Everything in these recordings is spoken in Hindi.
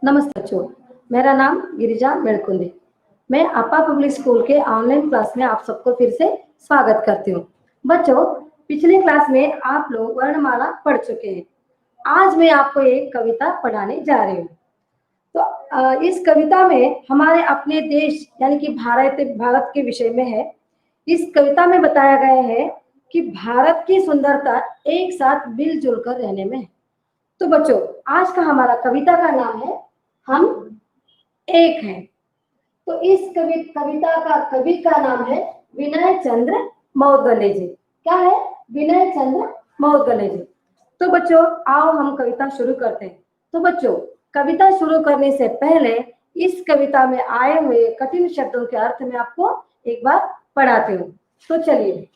नमस्ते बच्चों, मेरा नाम गिरिजा मेड़कुंदी। मैं अपा पब्लिक स्कूल के ऑनलाइन क्लास में आप सबको फिर से स्वागत करती हूँ। बच्चों, पिछले क्लास में आप लोग वर्णमाला पढ़ चुके हैं। आज मैं आपको एक कविता पढ़ाने जा रही हूँ। तो इस कविता में हमारे अपने देश यानी कि भारत के विषय में है। इस कविता में बताया गया है कि भारत की सुंदरता एक साथ मिलजुल कर रहने में है। तो बच्चों, आज का हमारा कविता का नाम है हम एक हैं। तो इस कविता का कवि का नाम है विनय चंद्र मौदगले जी। क्या है? विनय चंद्र मौदगले जी। तो बच्चों, आओ हम कविता शुरू करते हैं। तो बच्चों, कविता शुरू करने से पहले इस कविता में आए हुए कठिन शब्दों के अर्थ में आपको एक बार पढ़ाती हूँ। तो चलिए।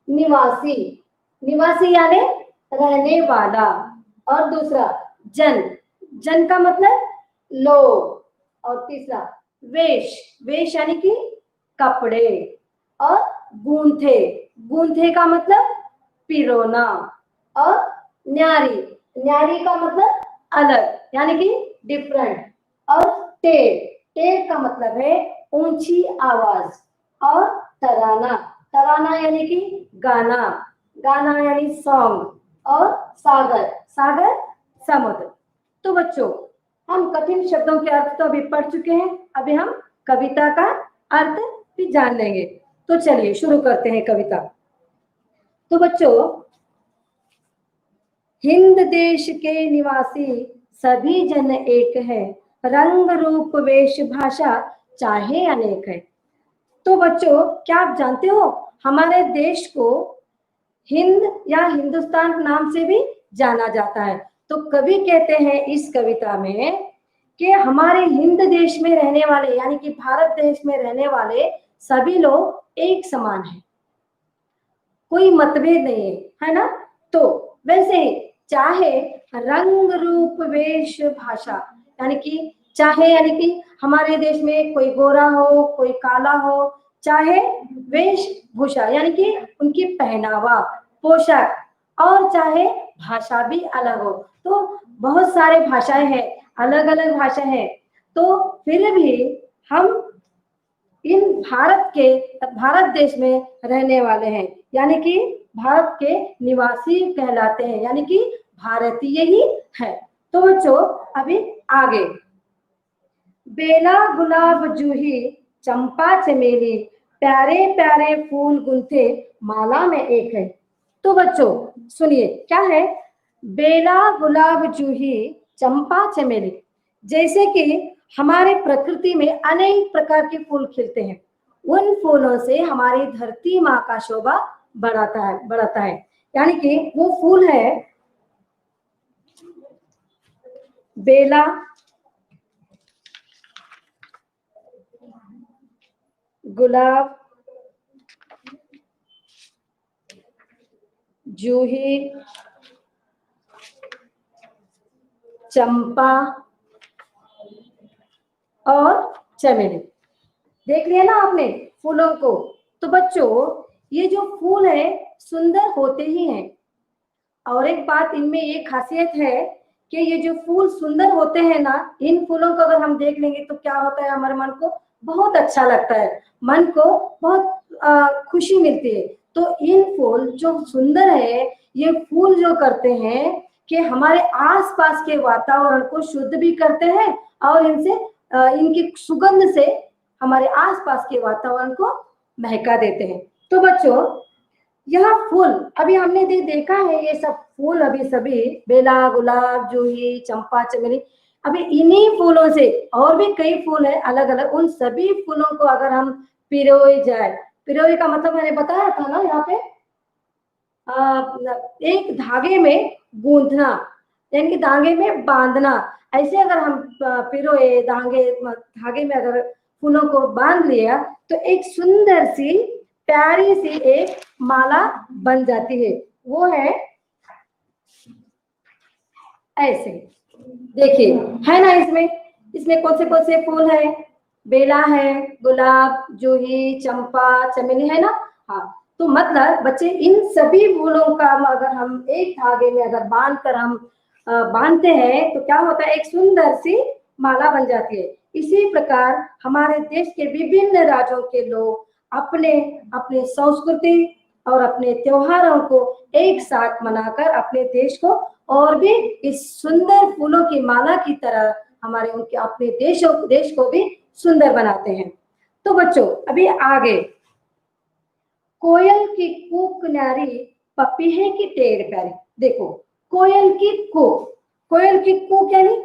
निवासी, निवासी यानी रहने वाला। और दूसरा जन, जन का मतलब लोग। और तीसरा वेश, वेश यानी कि कपड़े। और गूंथे, गूंथे का मतलब पिरोना। और न्यारी, न्यारी का मतलब अलग यानी कि डिफरेंट। और टेर, टेर का मतलब है ऊंची आवाज। और तराना, तराना यानी कि गाना, गाना यानी सॉन्ग। और सागर, सागर समुद्र। तो बच्चों, हम कठिन शब्दों के अर्थ तो अभी पढ़ चुके हैं, अभी हम कविता का अर्थ भी जान लेंगे। तो चलिए शुरू करते हैं कविता। तो बच्चों, हिंद देश के निवासी सभी जन एक है, रंग रूप वेश भाषा चाहे अनेक है। तो बच्चों, क्या आप जानते हो हमारे देश को हिंद या हिंदुस्तान नाम से भी जाना जाता है। तो कवि कहते हैं इस कविता में कि हमारे हिंद देश में रहने वाले यानी कि भारत देश में रहने वाले सभी लोग एक समान हैं, कोई मतभेद नहीं है, है ना। तो वैसे ही चाहे रंग रूप वेश भाषा यानी कि चाहे यानी कि हमारे देश में कोई गोरा हो कोई काला हो, चाहे वेशभूषा यानी कि उनकी पहनावा पोशाक, और चाहे भाषा भी अलग हो। तो बहुत सारे भाषाएं हैं, अलग अलग भाषा है। तो फिर भी हम इन भारत देश में रहने वाले हैं यानी कि भारत के निवासी कहलाते हैं यानी कि भारतीय ही है। तो बच्चों, अभी आगे। बेला गुलाब जूही चंपा चमेली प्यारे प्यारे फूल गुंथे माला में एक है। तो बच्चों सुनिए, क्या है? बेला गुलाब जूही चंपा चमेली, जैसे कि हमारे प्रकृति में अनेक प्रकार के फूल खिलते हैं, उन फूलों से हमारी धरती माँ का शोभा बढ़ाता है। यानी कि वो फूल है बेला, गुलाब, जूही, चंपा और चमेली। देख लिया ना आपने फूलों को। तो बच्चों, ये जो फूल है सुंदर होते ही हैं, और एक बात इनमें ये खासियत है कि ये जो फूल सुंदर होते हैं ना, इन फूलों को अगर हम देख लेंगे तो क्या होता है, हमारे मन को बहुत अच्छा लगता है, मन को बहुत खुशी मिलती है। तो इन फूल जो सुंदर है, ये फूल जो करते हैं कि हमारे आसपास के वातावरण को शुद्ध भी करते हैं, और इनसे इनकी सुगंध से हमारे आसपास के वातावरण को महका देते हैं। तो बच्चों, यह फूल अभी हमने देखा है, ये सब फूल अभी सभी बेला गुलाब जूही चंपा चमेली, अभी इन्हीं फूलों से और भी कई फूल है अलग अलग, उन सभी फूलों को अगर हम पिरोए जाए, पिरोए का मतलब मैंने बताया था ना यहाँ पे एक धागे में गूंथना यानी कि धागे में बांधना। ऐसे अगर हम पिरोए धागे में अगर फूलों को बांध लिया तो एक सुंदर सी प्यारी सी एक माला बन जाती है। वो है ऐसे, देखिए है ना। इसमें इसमें कौन से फूल है? बेला है, गुलाब, जूही, चंपा, चमेली, है ना। हाँ, तो मतलब बच्चे इन सभी फूलों का अगर हम एक धागे में अगर बांध कर हम बांधते हैं तो क्या होता है, एक सुंदर सी माला बन जाती है। इसी प्रकार हमारे देश के विभिन्न राज्यों के लोग अपने अपने संस्कृति और अपने त्योहारों को एक साथ मनाकर अपने देश को और भी इस सुंदर फूलों की माला की तरह हमारे उनके अपने देश को भी सुंदर बनाते हैं। तो बच्चों अभी आगे, कोयल की कूक न्यारी पपीहे की टेर प्यारी। देखो, कोयल की कूक यानी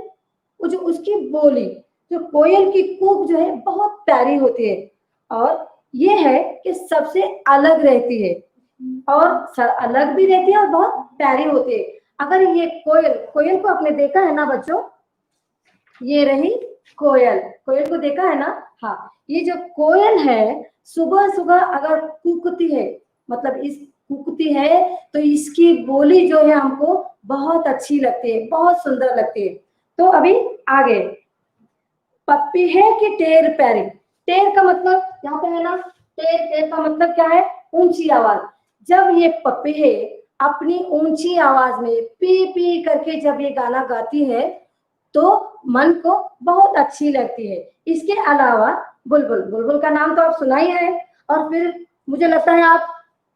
वो जो उसकी बोली, जो कोयल की कूक जो है बहुत प्यारी होती है और ये है कि सबसे अलग रहती है और अलग भी रहती है और बहुत प्यारी होती है। अगर ये कोयल को आपने देखा है ना बच्चों, ये रही कोयल को देखा है ना। हाँ, ये जो कोयल है सुबह सुबह अगर कूकती है, मतलब इस कूकती है तो इसकी बोली जो है हमको बहुत अच्छी लगती है, बहुत सुंदर लगती है। तो अभी आगे, पपीहे की टेर प्यारी। टेर का मतलब यहाँ पे है ना, टेर का मतलब क्या है, ऊंची आवाज। जब ये पपीहे अपनी ऊंची आवाज में पी पी करके जब ये गाना गाती है तो मन को बहुत अच्छी लगती है। इसके अलावा बुलबुल का नाम तो आप सुना ही है और फिर मुझे लगता है आप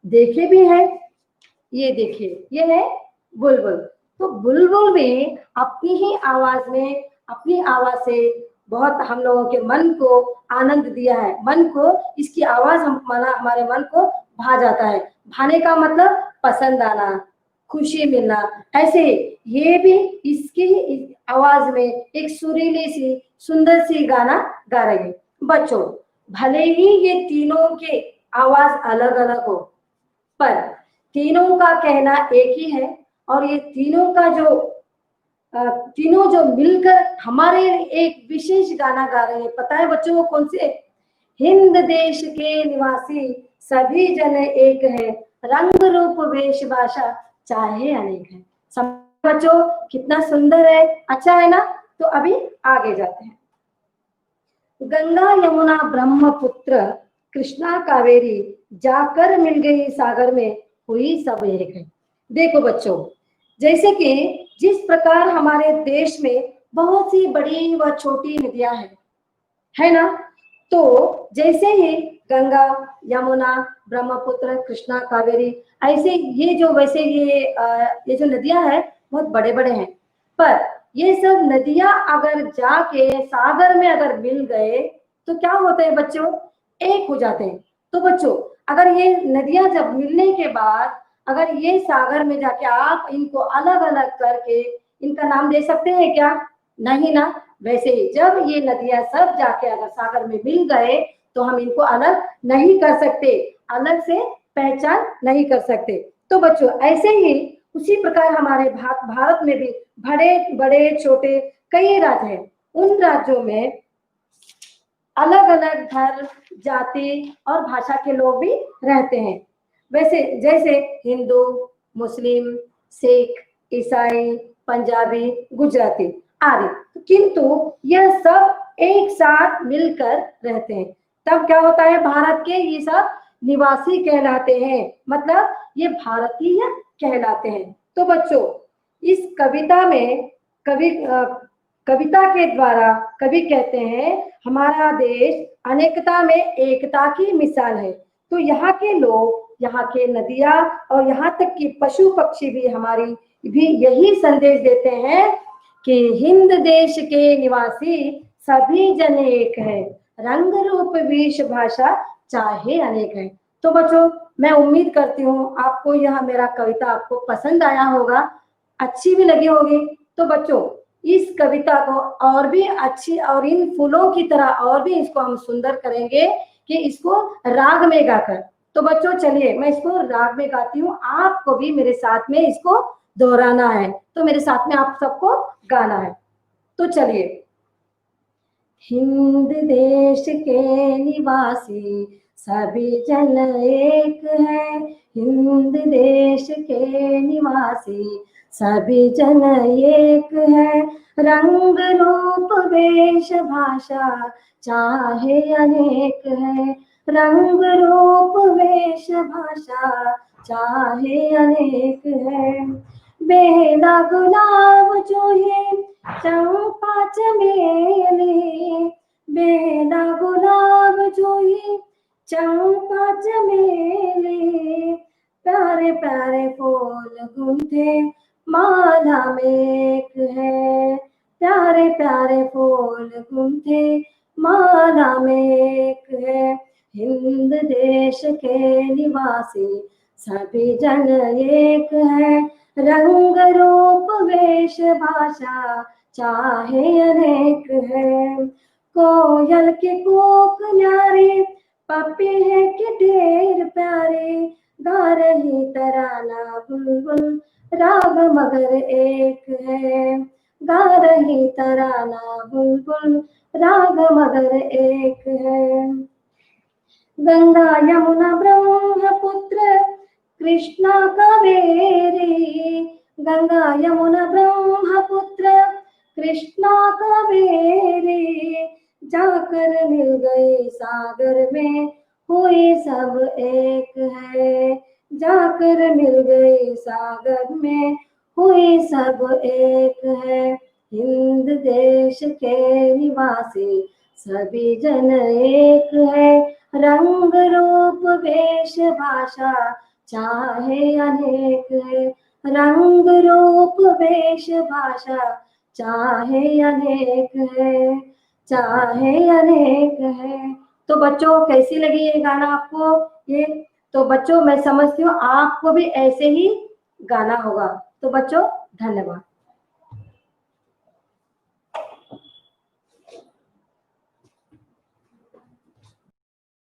देखे भी हैं। ये देखिए, ये है बुलबुल। तो बुलबुल भी अपनी ही आवाज में, अपनी आवाज से बहुत हम लोगों के मन को आनंद दिया है। मन को इसकी आवाज हमारे मन को भा जाता है। भाने का मतलब पसंद आना, खुशी मिलना। ऐसे ये भी इसकी आवाज में एक सुरीली सी सुंदर सी गाना गा रही है। बच्चों, भले ही ये तीनों के आवाज अलग अलग हो, पर तीनों का कहना एक ही है और ये तीनों जो मिलकर हमारे एक विशेष गाना गा रहे हैं। पता है बच्चों वो कौन से? हिंद देश के निवासी सभी जन एक है, रंग रूप वेश भाषा चाहे अनेक है। समझ बच्चों कितना सुंदर है, अच्छा है ना। तो अभी आगे जाते हैं। गंगा यमुना ब्रह्मपुत्र कृष्णा कावेरी जाकर मिल गई सागर में, हुई सब एक है। देखो बच्चों, जैसे कि जिस प्रकार हमारे देश में बहुत सी बड़ी व छोटी नदियां हैं, है ना। तो जैसे ही गंगा, यमुना, ब्रह्मपुत्र, कृष्णा, कावेरी, ऐसे वैसे ये जो नदियां हैं बहुत बड़े बड़े हैं, पर ये सब नदियां अगर जाके सागर में अगर मिल गए तो क्या होते हैं बच्चों? एक हो जाते हैं। तो बच्चों, अगर ये नदियां जब मिलने के बाद अगर ये सागर में जाके आप इनको अलग अलग करके इनका नाम दे सकते हैं क्या? नहीं ना। वैसे ही जब ये नदियां सब जाके अगर सागर में मिल गए तो हम इनको अलग नहीं कर सकते, अलग से पहचान नहीं कर सकते। तो बच्चों ऐसे ही उसी प्रकार हमारे भारत में भी बड़े बड़े छोटे कई राज्य हैं। उन राज्यों में अलग अलग धर्म, जाति और भाषा के लोग भी रहते हैं। वैसे जैसे हिंदू, मुस्लिम, सिख, ईसाई, पंजाबी, गुजराती आदि, किंतु यह सब एक साथ मिलकर रहते हैं। तब क्या होता है? भारत के ये सब निवासी कहलाते हैं, मतलब ये भारतीय कहलाते हैं। तो बच्चों, इस कविता में कविता के द्वारा कवि कहते हैं हमारा देश अनेकता में एकता की मिसाल है। तो यहाँ के लोग, यहाँ के नदियां और यहाँ तक कि पशु पक्षी भी यही संदेश देते हैं कि हिंद देश के निवासी सभी जन एक है, रंग रूप वेश भाषा चाहे अनेक है। तो बच्चों, मैं उम्मीद करती हूँ आपको यह मेरा कविता आपको पसंद आया होगा, अच्छी भी लगी होगी। तो बच्चों, इस कविता को और भी अच्छी और इन फूलों की तरह और भी इसको हम सुंदर करेंगे कि इसको राग में गाकर। तो बच्चों चलिए, मैं इसको राग में गाती हूँ, आपको भी मेरे साथ में इसको दोहराना है। तो मेरे साथ में आप सबको गाना है। तो चलिए। हिंद देश के निवासी सभी जन एक है, हिंद देश के निवासी सभी जन एक है, रंग रूप वेश भाषा चाहे अनेक है, रंग रूप वेश भाषा चाहे अनेक है। बेला गुलाब जो है चंपा चमेली बेला गुलाब जोई, चंपा चमेली प्यारे प्यारे फूल गूंथे माला में एक है, प्यारे प्यारे फूल गूंथे माला में एक है। हिंद देश के निवासी सभी जन एक है, रंग रूप वेश भाषा चाहे अनेक है। कोयल की कूक न्यारी, पपीहे की ढेर प्यारी, गा रही तराना बुलबुल राग मगर एक है, गा रही तराना बुलबुल राग मगर एक है। गंगा यमुना ब्रह्मपुत्र कृष्णा कावेरी, गंगा यमुना ब्रह्मपुत्र कृष्णा कावेरी, जाकर मिल गई सागर में हुई सब एक है, जाकर मिल गई सागर में हुई सब एक है। हिंद देश के निवासी सभी जन एक है, रंग रूप वेश भाषा चाहे अनेक है, रंग रूप वेश भाषा चाहे अनेक है, चाहे अनेक है। तो बच्चों कैसी लगी ये गाना आपको? ये तो बच्चों मैं समझती हूँ आपको भी ऐसे ही गाना होगा। तो बच्चों धन्यवाद।